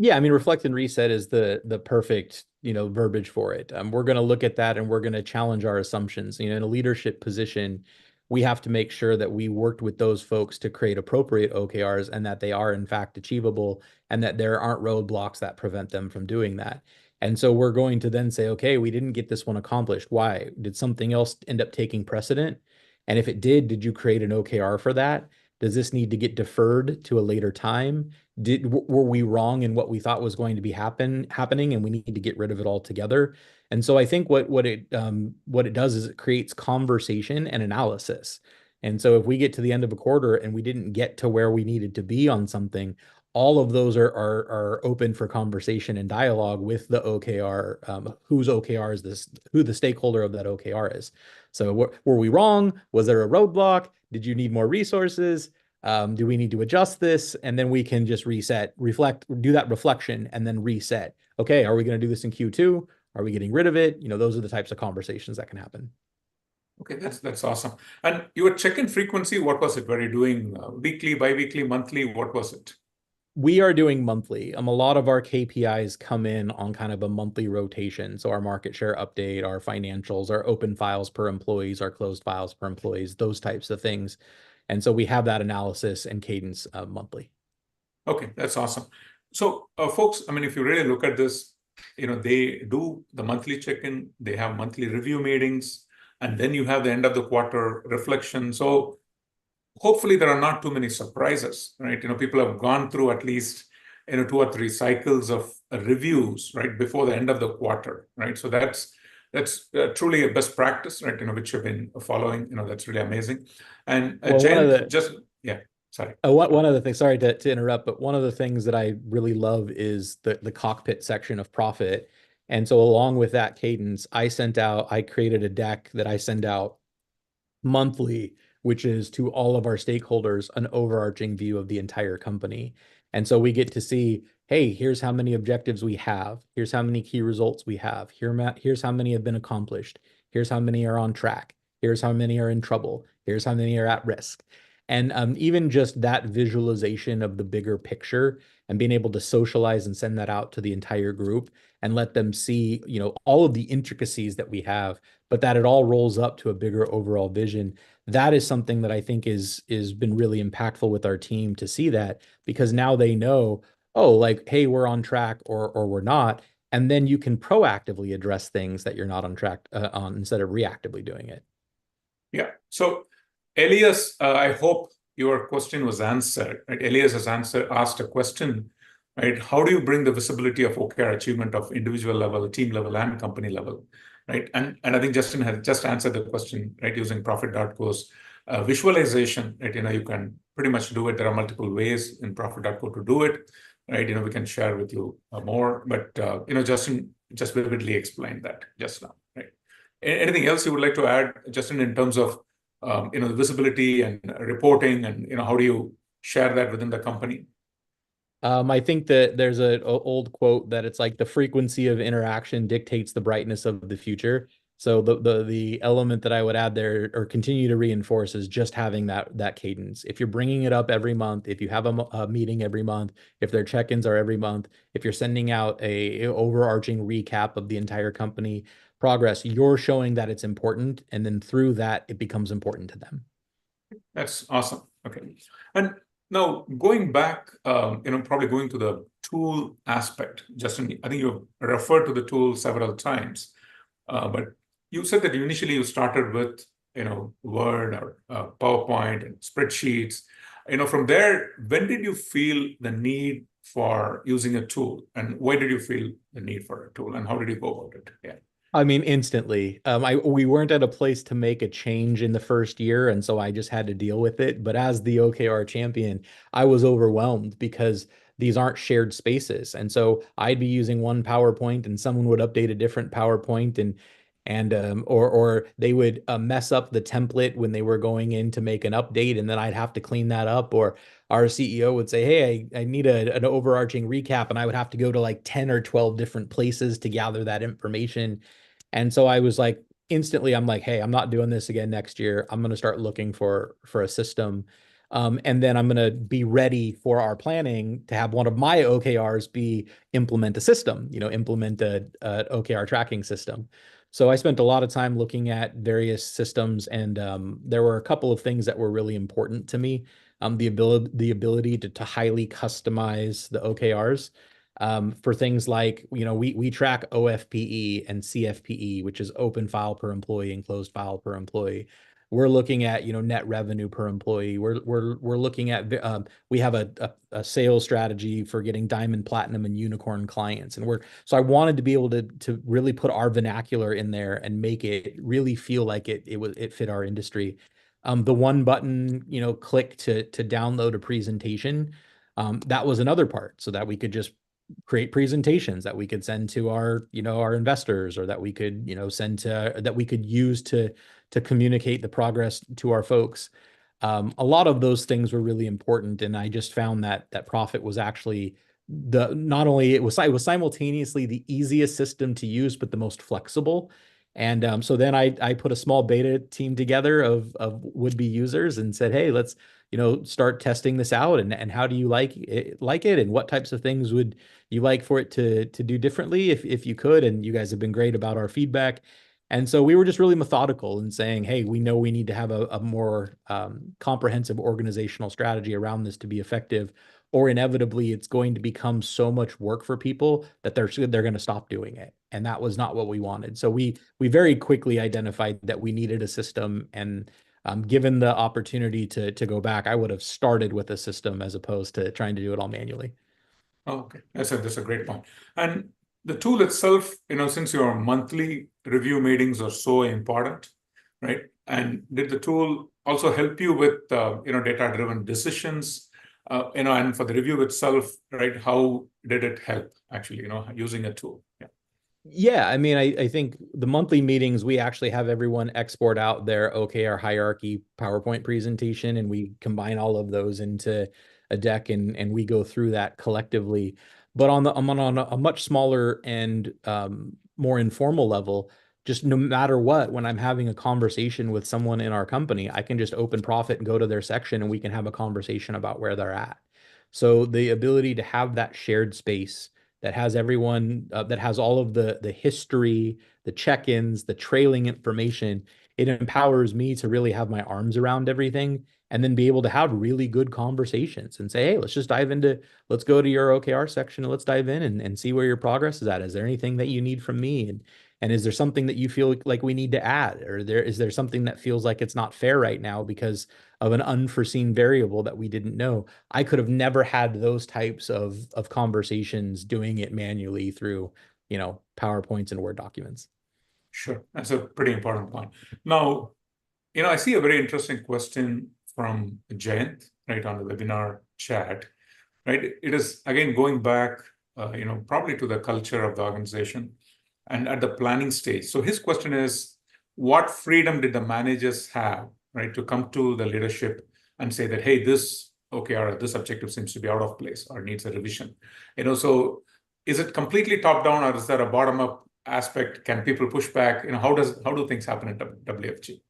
Yeah, I mean, reflect and reset is the perfect, verbiage for it. We're going to look at that, and we're going to challenge our assumptions. In a leadership position, we have to make sure that we worked with those folks to create appropriate OKRs, and that they are in fact achievable, and that there aren't roadblocks that prevent them from doing that. And so we're going to then say, okay, we didn't get this one accomplished. Why? Did something else end up taking precedent? And if it did you create an OKR for that? Does this need to get deferred to a later time? Were we wrong in what we thought was going to be happening, and we need to get rid of it altogether? And so I think what it does is it creates conversation and analysis. And so if we get to the end of a quarter and we didn't get to where we needed to be on something, all of those are open for conversation and dialogue with the OKR, whose OKR is this, who the stakeholder of that OKR is. So were we wrong? Was there a roadblock? Did you need more resources? Do we need to adjust this? And then we can just reset, reflect, do that reflection, and then reset. Okay, are we going to do this in Q2? Are we getting rid of it? Those are the types of conversations that can happen. Okay, that's awesome. And your check-in frequency, what was it? Were you doing weekly, bi-weekly, monthly? What was it? We are doing monthly. A lot of our KPIs come in on kind of a monthly rotation. So our market share update, our financials, our open files per employees, our closed files per employees, those types of things. And so we have that analysis and cadence monthly. Okay, that's awesome. So folks, I mean, if you really look at this, they do the monthly check-in, they have monthly review meetings, and then you have the end of the quarter reflection. So hopefully there are not too many surprises, right? People have gone through at least 2 or 3 cycles of reviews, right, before the end of the quarter, right? So that's truly a best practice, right? Which you've been following. That's really amazing. And well, sorry. One of the things, sorry to interrupt, but one of the things that I really love is the cockpit section of Profit. And so along with that cadence, I created a deck that I send out monthly, which is to all of our stakeholders, an overarching view of the entire company. And so we get to see, hey, here's how many objectives we have. Here's how many key results we have. Here's how many have been accomplished. Here's how many are on track. Here's how many are in trouble. Here's how many are at risk. And even just that visualization of the bigger picture and being able to socialize and send that out to the entire group and let them see, all of the intricacies that we have, but that it all rolls up to a bigger overall vision. That is something that I think is been really impactful with our team to see that, because now they know, oh, like, hey, we're on track or we're not. And then you can proactively address things that you're not on track on instead of reactively doing it. Yeah. So Elias, I hope your question was answered. Right? Elias has asked a question, right? How do you bring the visibility of OKR achievement of individual level, team level, and company level, right? And I think Justin has just answered the question, right? Using Profit.co's visualization, right? You can pretty much do it. There are multiple ways in Profit.co to do it, right? We can share with you more, but Justin just vividly explained that just now, right? Anything else you would like to add, Justin, in terms of the visibility and reporting, and how do you share that within the company? I think that there's an old quote that it's like the frequency of interaction dictates the brightness of the future. So the element that I would add there or continue to reinforce is just having that cadence. If you're bringing it up every month, if you have a meeting every month, if their check-ins are every month, if you're sending out a overarching recap of the entire company progress, you're showing that it's important, and then through that it becomes important to them. That's awesome. Okay, and now going back, probably going to the tool aspect, Justin, I think you've referred to the tool several times, but you said that initially you started with Word or PowerPoint and spreadsheets. From there, when did you feel the need for using a tool, and why did you feel the need for a tool, and how did you go about it? Yeah. I mean, instantly. We weren't at a place to make a change in the first year, and so I just had to deal with it. But as the OKR champion, I was overwhelmed because these aren't shared spaces. And so I'd be using one PowerPoint and someone would update a different PowerPoint, or they would mess up the template when they were going in to make an update, and then I'd have to clean that up. Or our CEO would say, hey, I need an overarching recap, and I would have to go to like 10 or 12 different places to gather that information. And so I was like, instantly, I'm like, hey, I'm not doing this again next year. I'm going to start looking for a system. And then I'm going to be ready for our planning to have one of my OKRs be implement a system, implement a OKR tracking system. So I spent a lot of time looking at various systems, and there were a couple of things that were really important to me. The ability to highly customize the OKRs. For things like, we track OFPE and CFPE, which is open file per employee and closed file per employee. we're looking at, net revenue per employee. We're looking at, we have a sales strategy for getting diamond, platinum, and unicorn clients. And so I wanted to be able to really put our vernacular in there and make it really feel like it fit our industry. The one button, click to download a presentation, that was another part, so that we could just create presentations that we could send to our investors, or that we could, that we could use to communicate the progress to our folks. A lot of those things were really important, and I just found that Profit was actually not only it was simultaneously the easiest system to use, but the most flexible. And so then I put a small beta team together of would-be users and said, hey, let's start testing this out, and how do you like it, and what types of things would you like for it to do differently if you could. And you guys have been great about our feedback. And so we were just really methodical in saying, hey, we know we need to have a more comprehensive organizational strategy around this to be effective, or inevitably it's going to become so much work for people that they're going to stop doing it. And that was not what we wanted. So we very quickly identified that we needed a system. And given the opportunity to go back, I would have started with a system as opposed to trying to do it all manually. Oh, okay, that's a great point. And the tool itself, since your monthly review meetings are so important, right? And did the tool also help you with data-driven decisions? And for the review itself, right? How did it help actually? Using a tool? Yeah. Yeah, I mean, I think the monthly meetings, we actually have everyone export out their OKR hierarchy PowerPoint presentation, and we combine all of those into a deck, and we go through that collectively. But on a much smaller and more informal level, just no matter what, when I'm having a conversation with someone in our company, I can just open Profit and go to their section, and we can have a conversation about where they're at. So the ability to have that shared space that has everyone, that has all of the history, the check-ins, the trailing information, it empowers me to really have my arms around everything, and then be able to have really good conversations and say, hey, let's go to your OKR section, and let's dive in and see where your progress is at. Is there anything that you need from me? And is there something that you feel like we need to add? Or is there something that feels like it's not fair right now because of an unforeseen variable that we didn't know? I could have never had those types of conversations doing it manually through, PowerPoints and Word documents. Sure, that's a pretty important point. Now, I see a very interesting question from Jayant, right, on the webinar chat, right? It is, again, going back, probably to the culture of the organization and at the planning stage. So his question is, what freedom did the managers have, right, to come to the leadership and say that, hey, this OKR, this objective seems to be out of place or needs a revision? So is it completely top down, or is there a bottom up aspect? Can people push back? How do things happen at WFG?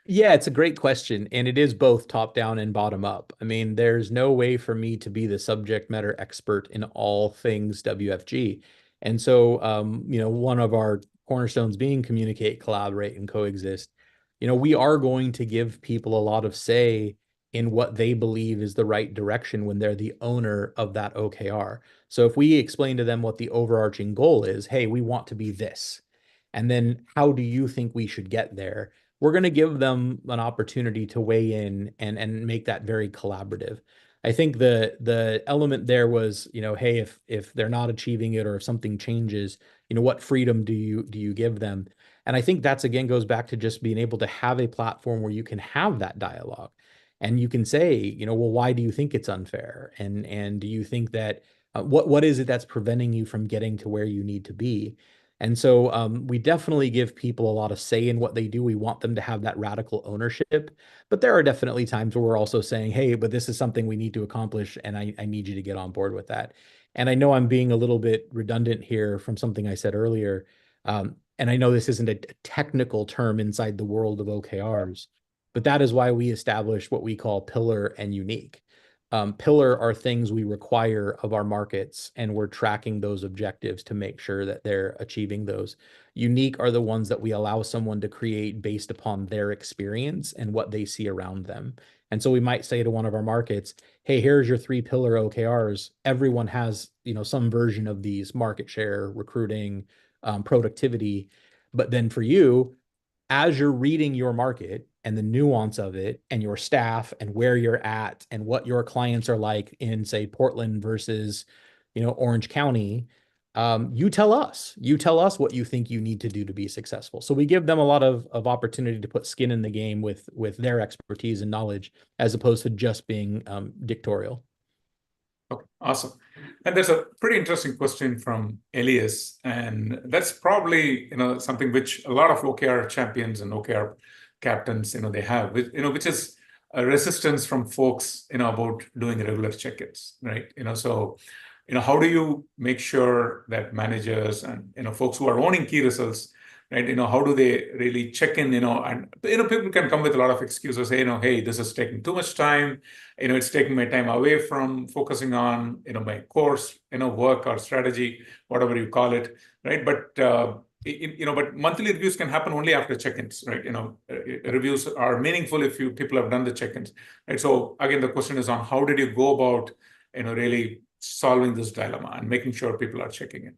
Yeah, it's a great question. And it is both top down and bottom up. I mean, there's no way for me to be the subject matter expert in all things WFG. And so, one of our cornerstones being communicate, collaborate, and coexist. We are going to give people a lot of say in what they believe is the right direction when they're the owner of that OKR. So if we explain to them what the overarching goal is, hey, we want to be this. And then how do you think we should get there? We're going to give them an opportunity to weigh in and make that very collaborative. I think the element there was, hey, if they're not achieving it, or if something changes, what freedom do you give them? And I think that's, again, goes back to just being able to have a platform where you can have that dialogue, and you can say, well, why do you think it's unfair? And do you think that what is it that's preventing you from getting to where you need to be? And so we definitely give people a lot of say in what they do. We want them to have that radical ownership. But there are definitely times where we're also saying, hey, but this is something we need to accomplish, and I need you to get on board with that. And I know I'm being a little bit redundant here from something I said earlier. And I know this isn't a technical term inside the world of OKRs, but that is why we established what we call pillar and unique. Pillar are things we require of our markets, and we're tracking those objectives to make sure that they're achieving those. Unique are the ones that we allow someone to create based upon their experience and what they see around them. And so we might say to one of our markets, hey, here's your 3 pillar OKRs. Everyone has, some version of these: market share, recruiting, productivity. But then for you, as you're reading your market and the nuance of it and your staff and where you're at and what your clients are like in, say, Portland versus, Orange County, you tell us what you think you need to do to be successful. So we give them a lot of opportunity to put skin in the game with their expertise and knowledge, as opposed to just being dictatorial. Okay, awesome. And there's a pretty interesting question from Elias, and that's probably something which a lot of OKR champions and OKR captains they have, which is a resistance from folks about doing regular check-ins, right? So how do you make sure that managers and folks who are owning key results, right? How do they really check in? And people can come with a lot of excuses, say, hey, this is taking too much time. It's taking my time away from focusing on my course, work or strategy, whatever you call it, right? But but monthly reviews can happen only after check-ins, right? Reviews are meaningful if people have done the check-ins, right? So again, the question is on how did you go about really solving this dilemma and making sure people are checking in?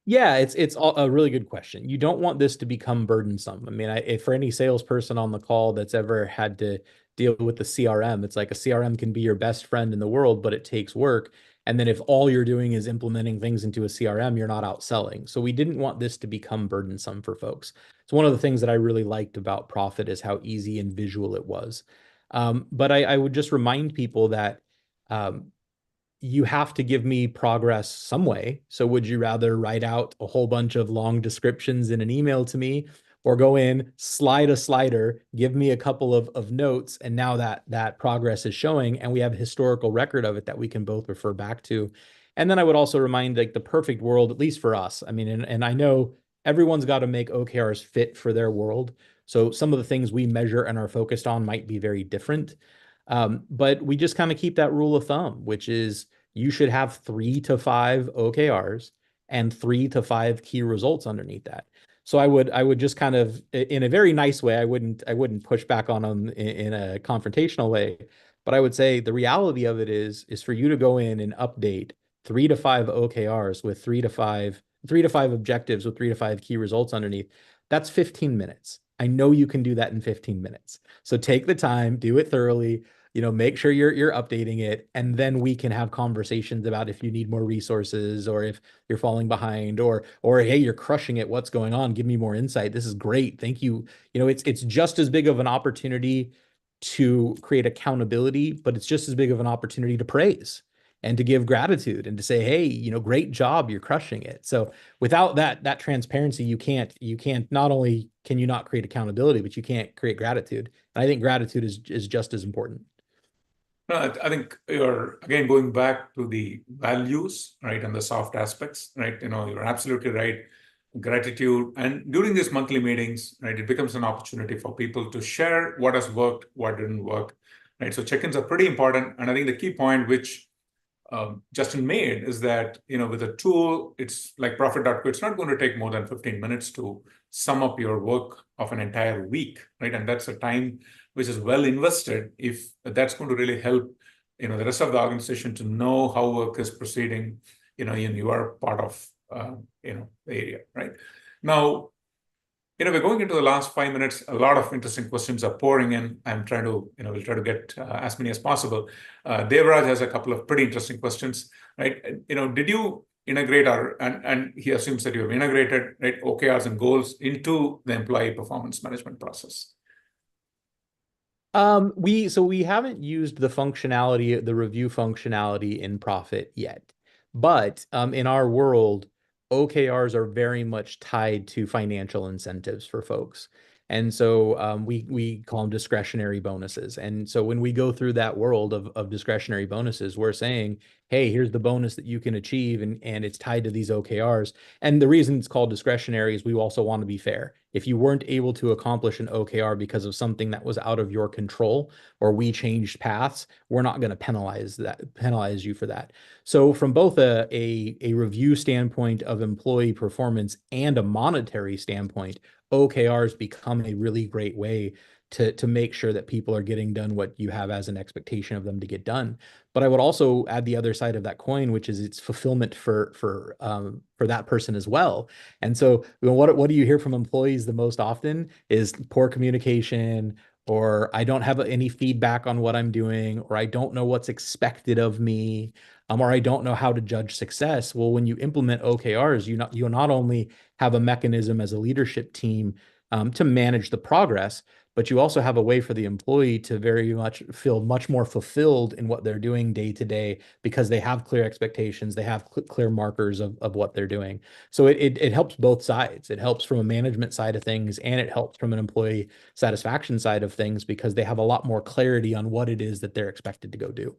Yeah, it's a really good question. You don't want this to become burdensome. I mean, if for any salesperson on the call that's ever had to deal with the CRM, it's like a CRM can be your best friend in the world, but it takes work. And then if all you're doing is implementing things into a CRM, you're not outselling. So we didn't want this to become burdensome for folks. So one of the things that I really liked about Profit is how easy and visual it was. But I would just remind people that you have to give me progress some way. So would you rather write out a whole bunch of long descriptions in an email to me, or go in, slide a slider, give me a couple of notes, and now that progress is showing, and we have a historical record of it that we can both refer back to? And then I would also remind, like, the perfect world, at least for us, I mean, and I know everyone's got to make OKRs fit for their world. So some of the things we measure and are focused on might be very different. But we just kind of keep that rule of thumb, which is you should have 3 to 5 OKRs and 3 to 5 key results underneath that. So I would just kind of, in a very nice way, I wouldn't push back on them in a confrontational way, but I would say the reality of it is for you to go in and update 3 to 5 OKRs with 3 to 5 objectives with 3 to 5 key results underneath. That's 15 minutes. I know you can do that in 15 minutes. So take the time, do it thoroughly, make sure you're updating it, and then we can have conversations about if you need more resources, or if you're falling behind, or hey, you're crushing it, what's going on? Give me more insight. This is great. Thank you. It's just as big of an opportunity to create accountability, but it's just as big of an opportunity to praise and to give gratitude and to say, hey, great job, you're crushing it. So without that transparency, you can't, not only can you not create accountability, but you can't create gratitude. And I think gratitude is just as important. No, I think you're, again, going back to the values, right, and the soft aspects, right? You're absolutely right. Gratitude. And during these monthly meetings, right, it becomes an opportunity for people to share what has worked, what didn't work, right? So check-ins are pretty important. And I think the key point, which Justin made, is that, with a tool, it's like Profit.co, it's not going to take more than 15 minutes to sum up your work of an entire week, right? And that's a time which is well invested, if that's going to really help, the rest of the organization to know how work is proceeding, in your part of, the area, right? Now, we're going into the last 5 minutes. A lot of interesting questions are pouring in. I'm trying to, we'll try to get as many as possible. Devraj has a couple of pretty interesting questions, right? Did you integrate and he assumes that you have integrated, right, OKRs and goals into the employee performance management process? We haven't used the functionality, the review functionality in Profit yet, but in our world, OKRs are very much tied to financial incentives for folks. And so we call them discretionary bonuses. And so when we go through that world of discretionary bonuses, we're saying, hey, here's the bonus that you can achieve, and it's tied to these OKRs. And the reason it's called discretionary is we also want to be fair. If you weren't able to accomplish an OKR because of something that was out of your control, or we changed paths, we're not going to penalize you for that. So from both a review standpoint of employee performance and a monetary standpoint, OKRs become a really great way to make sure that people are getting done what you have as an expectation of them to get done. But I would also add the other side of that coin, which is it's fulfillment for that person as well. And so, what do you hear from employees the most often is poor communication, or I don't have any feedback on what I'm doing, or I don't know what's expected of me, or I don't know how to judge success. Well, when you implement OKRs, you not only have a mechanism as a leadership team to manage the progress, but you also have a way for the employee to very much feel much more fulfilled in what they're doing day to day, because they have clear expectations, they have clear markers of what they're doing. So it helps both sides. It helps from a management side of things, and it helps from an employee satisfaction side of things, because they have a lot more clarity on what it is that they're expected to go do.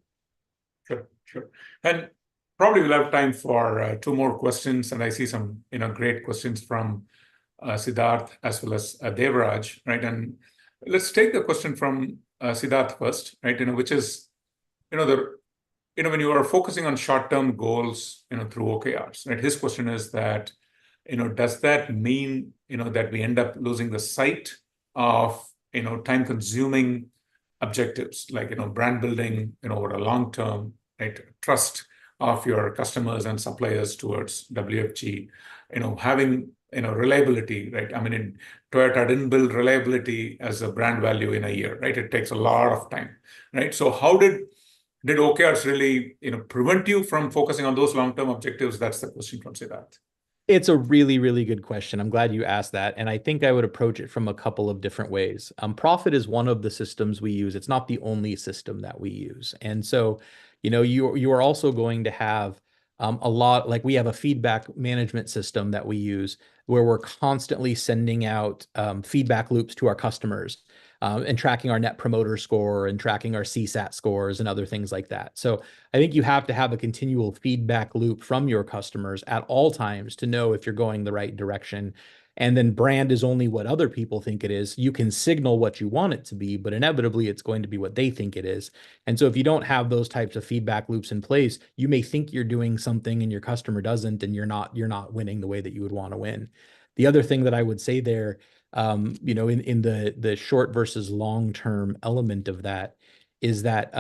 Sure, sure. And probably we'll have time for two more questions. And I see some, great questions from Siddharth as well as Devraj, right? And let's take the question from Siddharth first, right? Which is, when you are focusing on short-term goals, through OKRs, right? His question is that, does that mean, that we end up losing the sight of, time-consuming objectives like, brand building, over a long term, right? Trust of your customers and suppliers towards WFG, having, reliability, right? I mean, Toyota didn't build reliability as a brand value in a year, right? It takes a lot of time, right? So how did OKRs really, prevent you from focusing on those long-term objectives? That's the question from Siddharth. It's a really, really good question. I'm glad you asked that. And I think I would approach it from a couple of different ways. Profit is one of the systems we use. It's not the only system that we use. And so, you are also going to have a lot, like we have a feedback management system that we use where we're constantly sending out feedback loops to our customers. And tracking our net promoter score and tracking our CSAT scores and other things like that. So I think you have to have a continual feedback loop from your customers at all times to know if you're going the right direction. And then brand is only what other people think it is. You can signal what you want it to be, but inevitably it's going to be what they think it is. And so if you don't have those types of feedback loops in place, you may think you're doing something and your customer doesn't, and you're not winning the way that you would want to win. The other thing that I would say there, in the short versus long-term element of that is that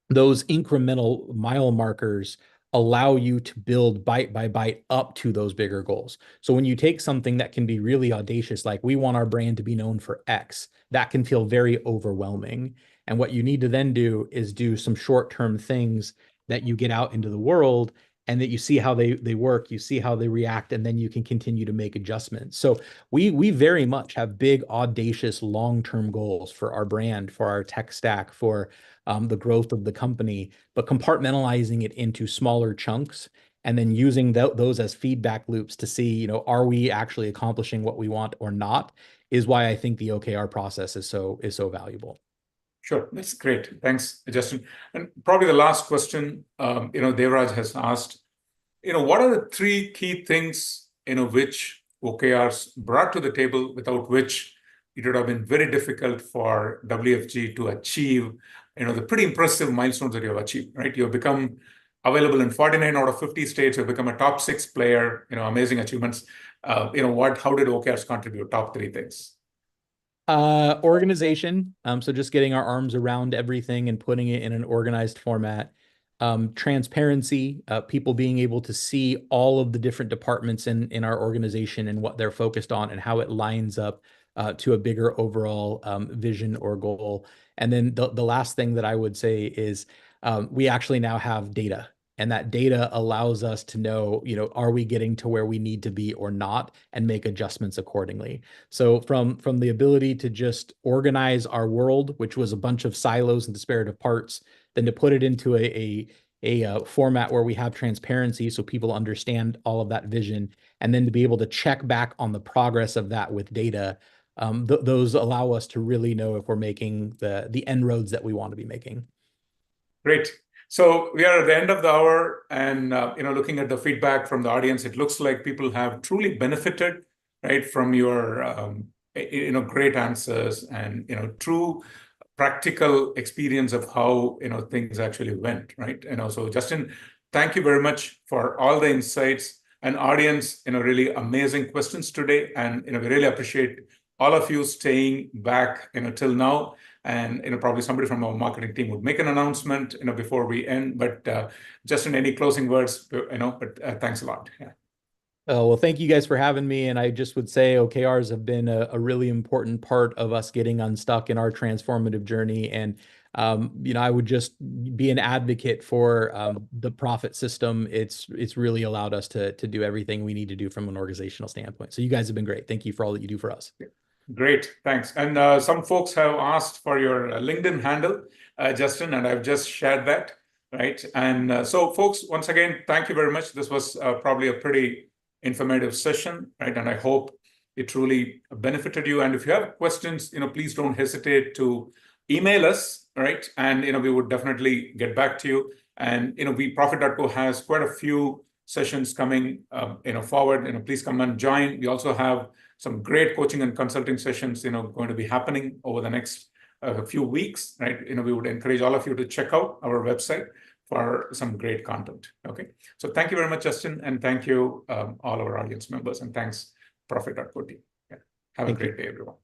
those incremental mile markers allow you to build bite by bite up to those bigger goals. So when you take something that can be really audacious, like we want our brand to be known for X, that can feel very overwhelming. And what you need to then do is do some short-term things that you get out into the world, and that you see how they work, you see how they react, and then you can continue to make adjustments. So we very much have big, audacious, long-term goals for our brand, for our tech stack, for the growth of the company, but compartmentalizing it into smaller chunks and then using those as feedback loops to see, are we actually accomplishing what we want or not, is why I think the OKR process is so valuable. Sure, that's great. Thanks, Justin. And probably the last question, Devraj has asked, what are the three key things, which OKRs brought to the table, without which it would have been very difficult for WFG to achieve, the pretty impressive milestones that you have achieved, right? You've become available in 49 out of 50 states. You've become a top 6 player, amazing achievements. How did OKRs contribute? Top 3 things. Organization. So just getting our arms around everything and putting it in an organized format. Transparency, people being able to see all of the different departments in our organization and what they're focused on and how it lines up to a bigger overall vision or goal. And then the last thing that I would say is we actually now have data. And that data allows us to know, are we getting to where we need to be or not, and make adjustments accordingly. So from the ability to just organize our world, which was a bunch of silos and disparate parts, then to put it into a format where we have transparency so people understand all of that vision, and then to be able to check back on the progress of that with data, those allow us to really know if we're making the inroads that we want to be making. Great. So we are at the end of the hour, and looking at the feedback from the audience, it looks like people have truly benefited, right, from your great answers and true practical experience of how things actually went, right? So Justin, thank you very much for all the insights, and audience, really amazing questions today, and we really appreciate all of you staying back, till now. And, probably somebody from our marketing team would make an announcement, before we end. But Justin, any closing words, but thanks a lot. Yeah. Well, thank you guys for having me. And I just would say OKRs have been a really important part of us getting unstuck in our transformative journey. And, I would just be an advocate for the profit system. It's really allowed us to do everything we need to do from an organizational standpoint. So you guys have been great. Thank you for all that you do for us. Great, thanks. And some folks have asked for your LinkedIn handle, Justin, and I've just shared that, right? And so folks, once again, thank you very much. This was probably a pretty informative session, right? And I hope it truly benefited you. And if you have questions, please don't hesitate to email us, right? And, we would definitely get back to you. And, Profit.co has quite a few sessions coming, forward. Please come and join. We also have some great coaching and consulting sessions, going to be happening over the next few weeks, right? We would encourage all of you to check out our website for some great content. Okay. So thank you very much, Justin. And thank you, all our audience members. And thanks, Profit.co team. Yeah. Have a great day, everyone.